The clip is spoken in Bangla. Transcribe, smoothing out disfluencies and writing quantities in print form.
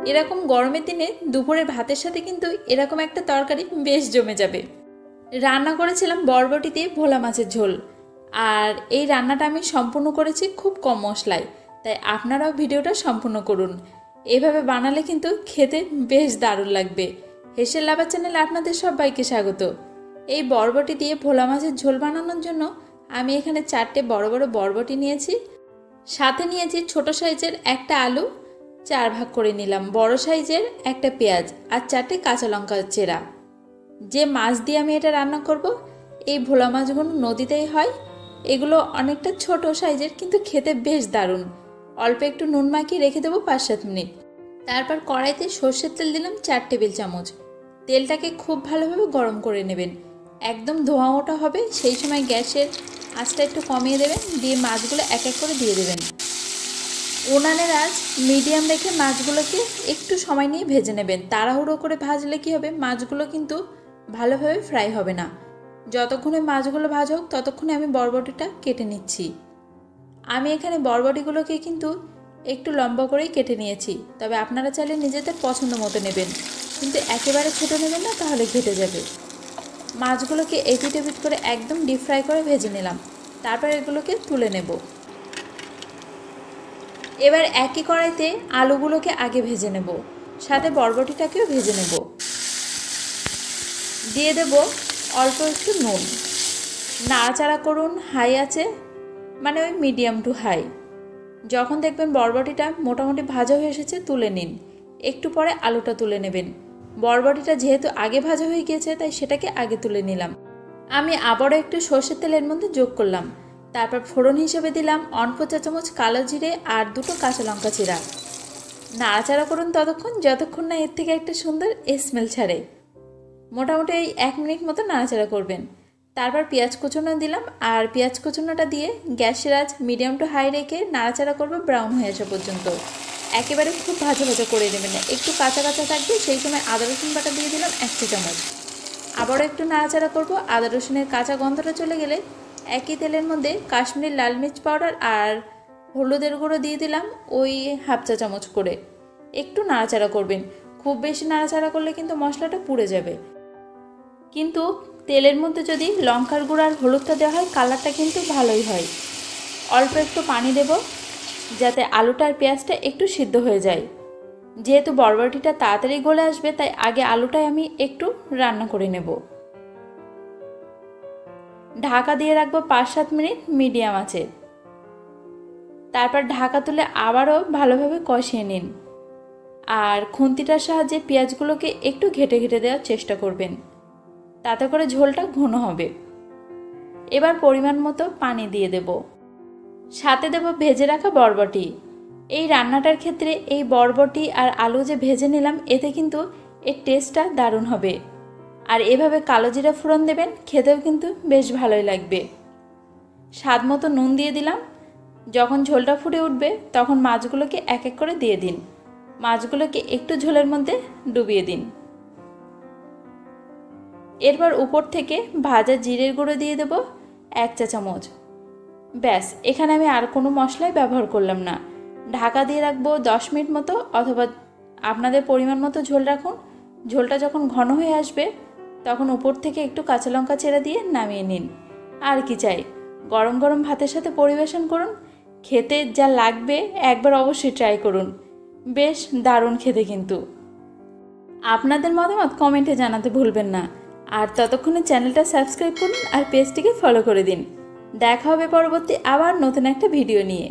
এরকম গরমের দিনে দুপুরের ভাতের সাথে কিন্তু এরকম একটা তরকারি বেশ জমে যাবে। রান্না করেছিলাম বরবটি দিয়ে ভোলা মাছের ঝোল। আর এই রান্নাটা আমি সম্পূর্ণ করেছি খুব কম মশলায়, তাই আপনারাও ভিডিওটা সম্পূর্ণ করুন। এভাবে বানালে কিন্তু খেতে বেশ দারুণ লাগবে। হেসেল লাভার চ্যানেলে আপনাদের সবাইকে স্বাগত। এই বরবটি দিয়ে ভোলা মাছের ঝোল বানানোর জন্য আমি এখানে 4টে বড় বড় বরবটি নিয়েছি, সাথে নিয়েছি ছোট সাইজের একটা আলু 4 ভাগ করে নিলাম, বড় সাইজের একটা পেঁয়াজ আর 4টে কাঁচা লঙ্কা চেরা। যে মাছ দিয়ে আমি এটা রান্না করব, এই ভোলা মাছগুলো নদীতেই হয়। এগুলো অনেকটা ছোট সাইজের, কিন্তু খেতে বেশ দারুণ। অল্প একটু নুন মাখিয়ে রেখে দেবো 5-7 মিনিট। তারপর কড়াইতে সর্ষের তেল দিলাম 4 টেবিল চামচ। তেলটাকে খুব ভালোভাবে গরম করে নেবেন, একদম ধোঁয়া ওঠা হবে। সেই সময় গ্যাসের আঁচটা একটু কমিয়ে দেবেন, দিয়ে মাছগুলো এক এক করে দিয়ে দেবেন। উনানের আঁচ মিডিয়াম রেখে মাছগুলোকে একটু সময় নিয়ে ভেজে নেবেন। তাড়াহুড়ো করে ভাজলে কি হবে, মাছগুলো কিন্তু ভালোভাবে ফ্রাই হবে না। যতক্ষণে মাছগুলো ভাজা হোক ততক্ষণে আমি বরবটিটা কেটে নিচ্ছি। আমি এখানে বরবটিগুলোকে কিন্তু একটু লম্বা করেই কেটে নিয়েছি, তবে আপনারা চাইলে নিজেদের পছন্দ মতো নেবেন, কিন্তু একেবারে ছোটো নেবেন না, তাহলে ঘেটে যাবে। মাছগুলোকে এপিট এপিট করে একদম ডিপ ফ্রাই করে ভেজে নিলাম। তারপর এগুলোকে তুলে নেব। এবার একই কড়াইতে আলুগুলোকে আগে ভেজে নেব, সাথে বরবটিটাকেও ভেজে নেব। দিয়ে দেব অল্প একটু নুন। নাড়াচাড়া করুন হাই আছে, মানে ওই মিডিয়াম টু হাই। যখন দেখবেন বরবটিটা মোটামুটি ভাজা হয়ে এসেছে, তুলে নিন। একটু পরে আলুটা তুলে নেবেন। বরবটিটা যেহেতু আগে ভাজা হয়ে গিয়েছে, তাই সেটাকে আগে তুলে নিলাম। আমি আবারও একটু সর্ষের তেলের মধ্যে যোগ করলাম। তারপর ফোড়ন হিসেবে দিলাম 1 চা চামচ কালো জিরে আর 2টো কাঁচা লঙ্কা চিরা। নাড়াচাড়া করুন ততক্ষণ, যতক্ষণ না এর থেকে একটা সুন্দর স্মেল ছাড়ে। মোটামুটি এই 1 মিনিট মতো নাড়াচাড়া করবেন। তারপর পেঁয়াজ কুচনো দিলাম, আর পেঁয়াজ কুচনোটা দিয়ে গ্যাসের আঁচ মিডিয়াম টু হাই রেখে নাড়াচাড়া করবো ব্রাউন হয়ে আসা পর্যন্ত। একেবারে খুব ভাজা ভাজা করে দেবেন না, একটু কাঁচা কাঁচা থাকবে। সেই সময় আদা রসুন বাটা দিয়ে দিলাম 1 চা চামচ। আবারও একটু নাড়াচাড়া করব। আদা রসুনের কাঁচা গন্ধটা চলে গেলে একই তেলের মধ্যে কাশ্মীরি লাল মির্চ পাউডার আর হলুদের গুঁড়ো দিয়ে দিলাম ওই 1/2 চা চামচ করে। একটু নাড়াচাড়া করবেন, খুব বেশি নাড়াচাড়া করলে কিন্তু মশলাটা পুড়ে যাবে। কিন্তু তেলের মধ্যে যদি লঙ্কার গুঁড়ো আর হলুদটা দেওয়া হয়, কালারটা কিন্তু ভালোই হয়। অল্প একটু পানি দেব, যাতে আলুটা আর পেঁয়াজটা একটু সিদ্ধ হয়ে যায়। যেহেতু বরবটিটা তাড়াতাড়ি গলে আসবে, তাই আগে আলুটাই আমি একটু রান্না করে নেব। ঢাকা দিয়ে রাখবো 5-7 মিনিট মিডিয়াম আঁচে। তারপর ঢাকা তুলে আবারও ভালোভাবে কষিয়ে নিন, আর খুন্তিটার সাহায্যে পেঁয়াজগুলোকে একটু ঘেটে ঘেটে দেওয়ার চেষ্টা করবেন, তাতে করে ঝোলটা ঘন হবে। এবার পরিমাণ মতো পানি দিয়ে দেব, সাথে দেব ভেজে রাখা বরবটি। এই রান্নাটার ক্ষেত্রে এই বরবটি আর আলু যে ভেজে নিলাম, এতে কিন্তু এর টেস্টটা দারুণ হবে। আর এভাবে কালো জিরা ফোড়ন দেবেন, খেতেও কিন্তু বেশ ভালোই লাগবে। স্বাদ মতো নুন দিয়ে দিলাম। যখন ঝোলটা ফুটে উঠবে, তখন মাছগুলোকে এক এক করে দিয়ে দিন। মাছগুলোকে একটু ঝোলের মধ্যে ডুবিয়ে দিন। এরপর উপর থেকে ভাজা জিরের গুঁড়ো দিয়ে দেব 1 চা চামচ। ব্যাস, এখানে আমি আর কোনো মশলাই ব্যবহার করলাম না। ঢাকা দিয়ে রাখবো 10 মিনিট মতো, অথবা আপনাদের পরিমাণ মতো ঝোল রাখুন। ঝোলটা যখন ঘন হয়ে আসবে, তখন উপর থেকে একটু কাঁচা লঙ্কা চেরা দিয়ে নামিয়ে নিন। আর কি চাই, গরম গরম ভাতের সাথে পরিবেশন করুন। খেতে যা লাগবে একবার অবশ্যই ট্রাই করুন, বেশ দারুণ খেতে কিন্তু। আপনাদের মতামত কমেন্টে জানাতে ভুলবেন না। আর ততক্ষণে চ্যানেলটা সাবস্ক্রাইব করুন আর পেজটিকে ফলো করে দিন। দেখা হবে পরবর্তী আবার নতুন একটা ভিডিও নিয়ে।